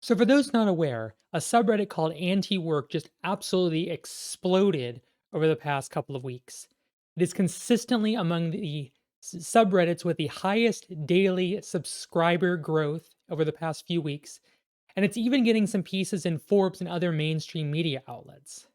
So, for those not aware, a subreddit called Antiwork just absolutely exploded over the past couple of weeks. It is consistently among the subreddits with the highest daily subscriber growth over the past few weeks, and it's even getting some pieces in Forbes and other mainstream media outlets.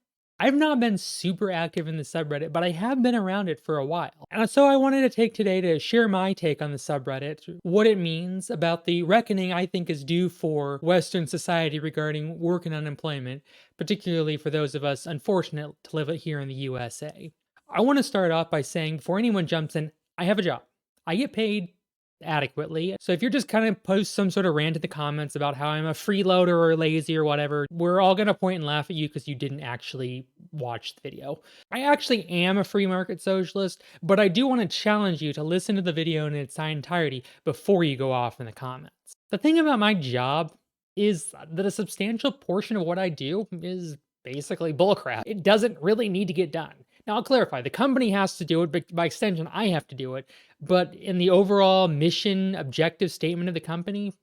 I've not been super active in the subreddit, but I have been around it for a while. And so I wanted to take today to share my take on the subreddit, what it means about the reckoning I think is due for Western society regarding work and unemployment, particularly for those of us unfortunate to live here in the USA. I want to start off by saying before anyone jumps in, I have a job. I get paid adequately. So if you're just kind of post some sort of rant in the comments about how I'm a freeloader or lazy or whatever, we're all going to point and laugh at you because you didn't actually watch the video. I actually am a free market socialist, but I do want to challenge you to listen to the video in its entirety before you go off in the comments. The thing about my job is that a substantial portion of what I do is basically bullcrap. It doesn't really need to get done. Now, I'll clarify, the company has to do it, but by extension, I have to do it. But in the overall mission objective statement of the company,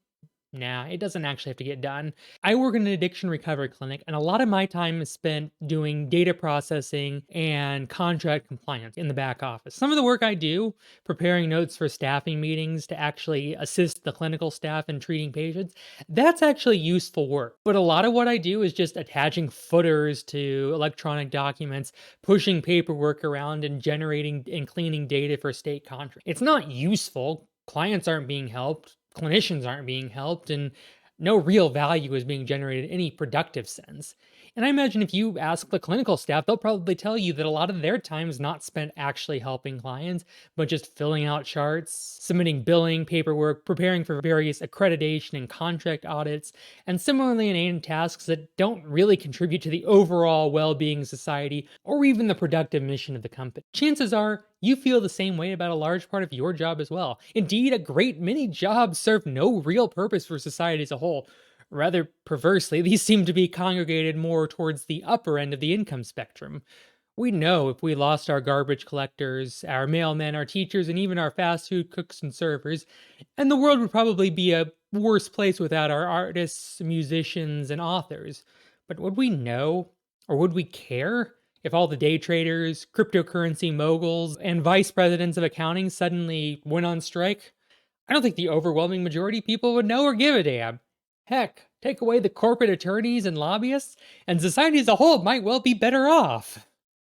nah, it doesn't actually have to get done. I work in an addiction recovery clinic, and a lot of my time is spent doing data processing and contract compliance in the back office. Some of the work I do, preparing notes for staffing meetings to actually assist the clinical staff in treating patients, that's actually useful work. But a lot of what I do is just attaching footers to electronic documents, pushing paperwork around, and generating and cleaning data for state contracts. It's not useful. Clients aren't being helped, clinicians aren't being helped, and no real value is being generated in any productive sense. And I imagine if you ask the clinical staff, they'll probably tell you that a lot of their time is not spent actually helping clients, but just filling out charts, submitting billing paperwork, preparing for various accreditation and contract audits, and similarly inane tasks that don't really contribute to the overall well being of society or even the productive mission of the company. Chances are you feel the same way about a large part of your job as well. Indeed, a great many jobs serve no real purpose for society as a whole. Rather perversely, these seem to be congregated more towards the upper end of the income spectrum. We know if we lost our garbage collectors, our mailmen, our teachers, and even our fast food cooks and servers, and the world would probably be a worse place without our artists, musicians, and authors. But would we know, or would we care, if all the day traders, cryptocurrency moguls, and vice presidents of accounting suddenly went on strike? I don't think the overwhelming majority of people would know or give a damn. Heck, take away the corporate attorneys and lobbyists, and society as a whole might well be better off.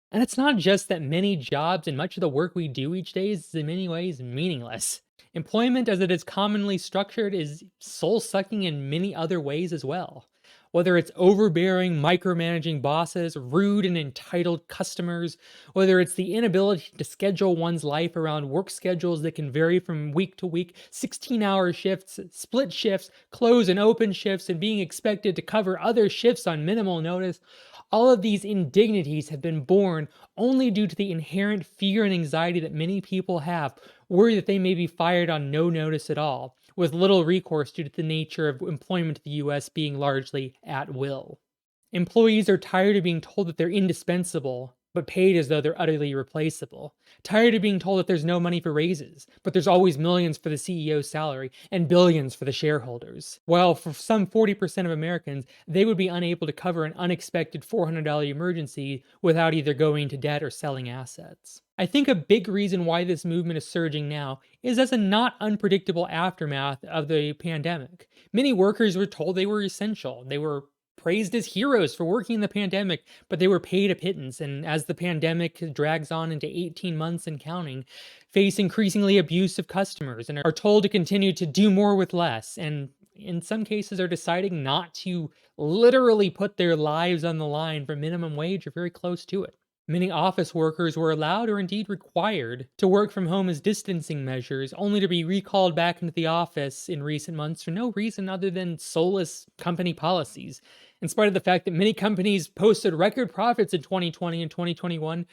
And it's not just that many jobs and much of the work we do each day is in many ways meaningless. Employment as it is commonly structured is soul sucking in many other ways as well. Whether it's overbearing, micromanaging bosses, rude and entitled customers, whether it's the inability to schedule one's life around work schedules that can vary from week to week, 16-hour shifts, split shifts, close and open shifts, and being expected to cover other shifts on minimal notice, all of these indignities have been born only due to the inherent fear and anxiety that many people have, worried that they may be fired on no notice at all, with little recourse due to the nature of employment in the US being largely at will. Employees are tired of being told that they're indispensable, but paid as though they're utterly replaceable. Tired of being told that there's no money for raises, but there's always millions for the CEO's salary and billions for the shareholders. While for some 40% of Americans, they would be unable to cover an unexpected $400 emergency without either going into debt or selling assets. I think a big reason why this movement is surging now is as a not unpredictable aftermath of the pandemic. Many workers were told they were essential. They were praised as heroes for working in the pandemic, but they were paid a pittance. And as the pandemic drags on into 18 months and counting, face increasingly abusive customers and are told to continue to do more with less. And in some cases are deciding not to literally put their lives on the line for minimum wage or very close to it. Many office workers were allowed or indeed required to work from home as distancing measures, only to be recalled back into the office in recent months for no reason other than soulless company policies. In spite of the fact that many companies posted record profits in 2020 and 2021,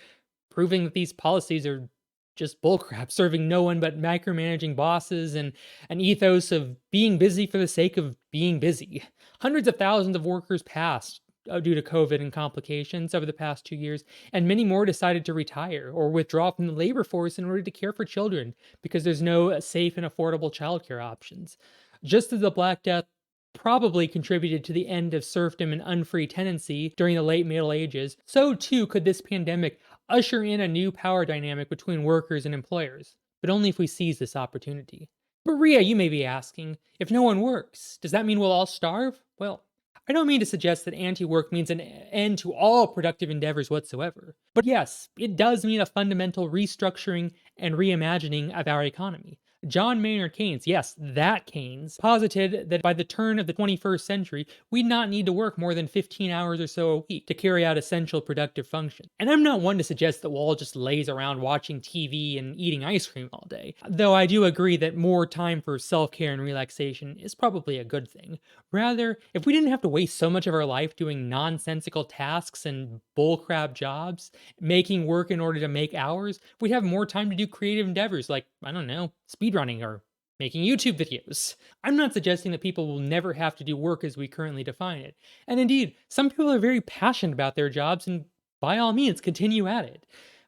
proving that these policies are just bullcrap, serving no one but micromanaging bosses and an ethos of being busy for the sake of being busy. Hundreds of thousands of workers passed due to COVID and complications over the past 2 years, and many more decided to retire or withdraw from the labor force in order to care for children because there's no safe and affordable childcare options. Just as the Black Death probably contributed to the end of serfdom and unfree tenancy during the late Middle Ages, so too could this pandemic usher in a new power dynamic between workers and employers, but only if we seize this opportunity. But Ria, you may be asking, if no one works, does that mean we'll all starve? Well, I don't mean to suggest that anti work means an end to all productive endeavors whatsoever. But yes, it does mean a fundamental restructuring and reimagining of our economy. John Maynard Keynes, yes, that Keynes, posited that by the turn of the 21st century, we'd not need to work more than 15 hours or so a week to carry out essential productive functions. And I'm not one to suggest that we'll all just laze around watching TV and eating ice cream all day, though I do agree that more time for self care and relaxation is probably a good thing. Rather, if we didn't have to waste so much of our life doing nonsensical tasks and bullcrap jobs, making work in order to make hours, we'd have more time to do creative endeavors like, I don't know, speedrunning or making YouTube videos. I'm not suggesting that people will never have to do work as we currently define it. And indeed, some people are very passionate about their jobs and by all means continue at it.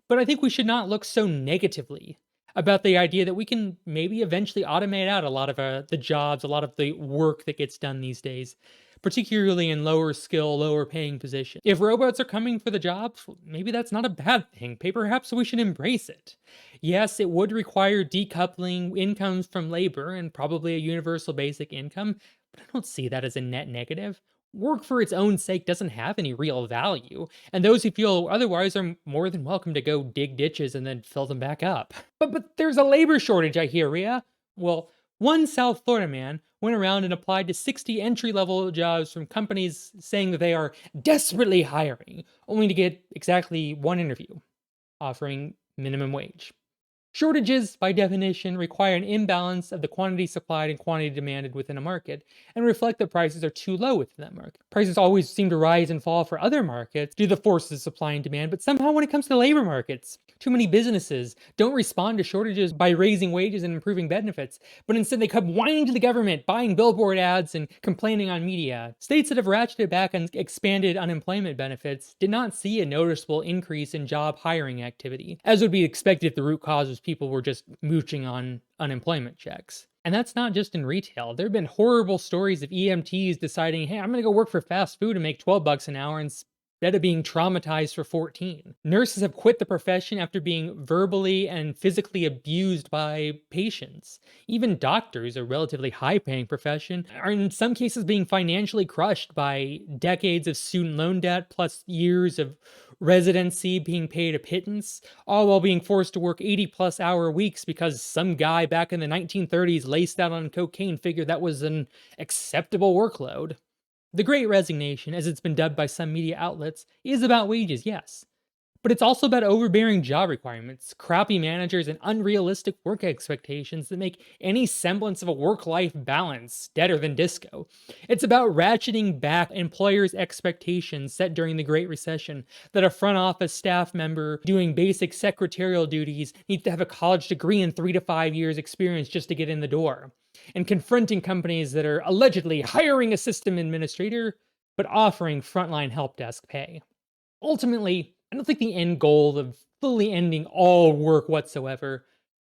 But I think we should not look so negatively about the idea that we can maybe eventually automate out a lot of the jobs, a lot of the work that gets done these days, particularly in lower skill, lower paying positions. If robots are coming for the jobs, well, maybe that's not a bad thing. Perhaps we should embrace it. Yes, it would require decoupling incomes from labor and probably a universal basic income, but I don't see that as a net negative. Work for its own sake doesn't have any real value, and those who feel otherwise are more than welcome to go dig ditches and then fill them back up. But there's a labor shortage, I hear, Rhea. Well, one South Florida man went around and applied to 60 entry-level jobs from companies saying that they are desperately hiring, only to get exactly one interview, offering minimum wage. Shortages, by definition, require an imbalance of the quantity supplied and quantity demanded within a market, and reflect that prices are too low within that market. Prices always seem to rise and fall for other markets due to the forces of supply and demand, but somehow when it comes to labor markets, too many businesses don't respond to shortages by raising wages and improving benefits, but instead they come whining to the government, buying billboard ads and complaining on media. States that have ratcheted back and expanded unemployment benefits did not see a noticeable increase in job hiring activity, as would be expected if the root cause was people were just mooching on unemployment checks. And that's not just in retail. There have been horrible stories of EMTs deciding, hey, I'm going to go work for fast food and make 12 bucks an hour instead of being traumatized for 14. Nurses have quit the profession after being verbally and physically abused by patients. Even doctors, a relatively high paying profession, are in some cases being financially crushed by decades of student loan debt plus years of residency being paid a pittance, all while being forced to work 80-plus-hour weeks because some guy back in the 1930s laced out on cocaine figured that was an acceptable workload. The Great Resignation, as it's been dubbed by some media outlets, is about wages, yes. But it's also about overbearing job requirements, crappy managers, and unrealistic work expectations that make any semblance of a work life balance deader than disco. It's about ratcheting back employers' expectations set during the Great Recession that a front office staff member doing basic secretarial duties needs to have a college degree and 3 to 5 years' experience just to get in the door. And confronting companies that are allegedly hiring a system administrator but offering frontline help desk pay. Ultimately, I don't think the end goal of fully ending all work whatsoever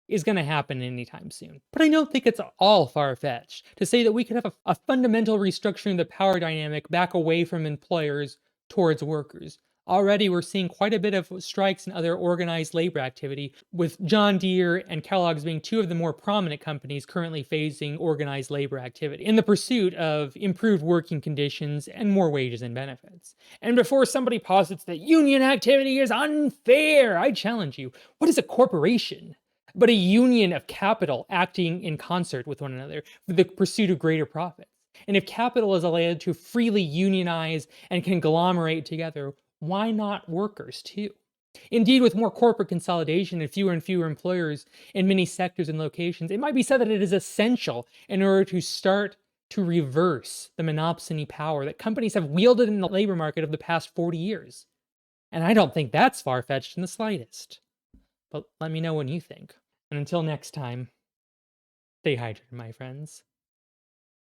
is going to happen anytime soon. But I don't think it's all far fetched to say that we could have a fundamental restructuring of the power dynamic back away from employers towards workers. Already, we're seeing quite a bit of strikes and other organized labor activity, with John Deere and Kellogg's being two of the more prominent companies currently facing organized labor activity in the pursuit of improved working conditions and more wages and benefits. And before somebody posits that union activity is unfair, I challenge you, what is a corporation but a union of capital acting in concert with one another for the pursuit of greater profits? And if capital is allowed to freely unionize and conglomerate together, why not workers too? Indeed, with more corporate consolidation and fewer employers in many sectors and locations, it might be said that it is essential in order to start to reverse the monopsony power that companies have wielded in the labor market of the past 40 years. And I don't think that's far-fetched in the slightest. But let me know what you think. And until next time, stay hydrated, my friends.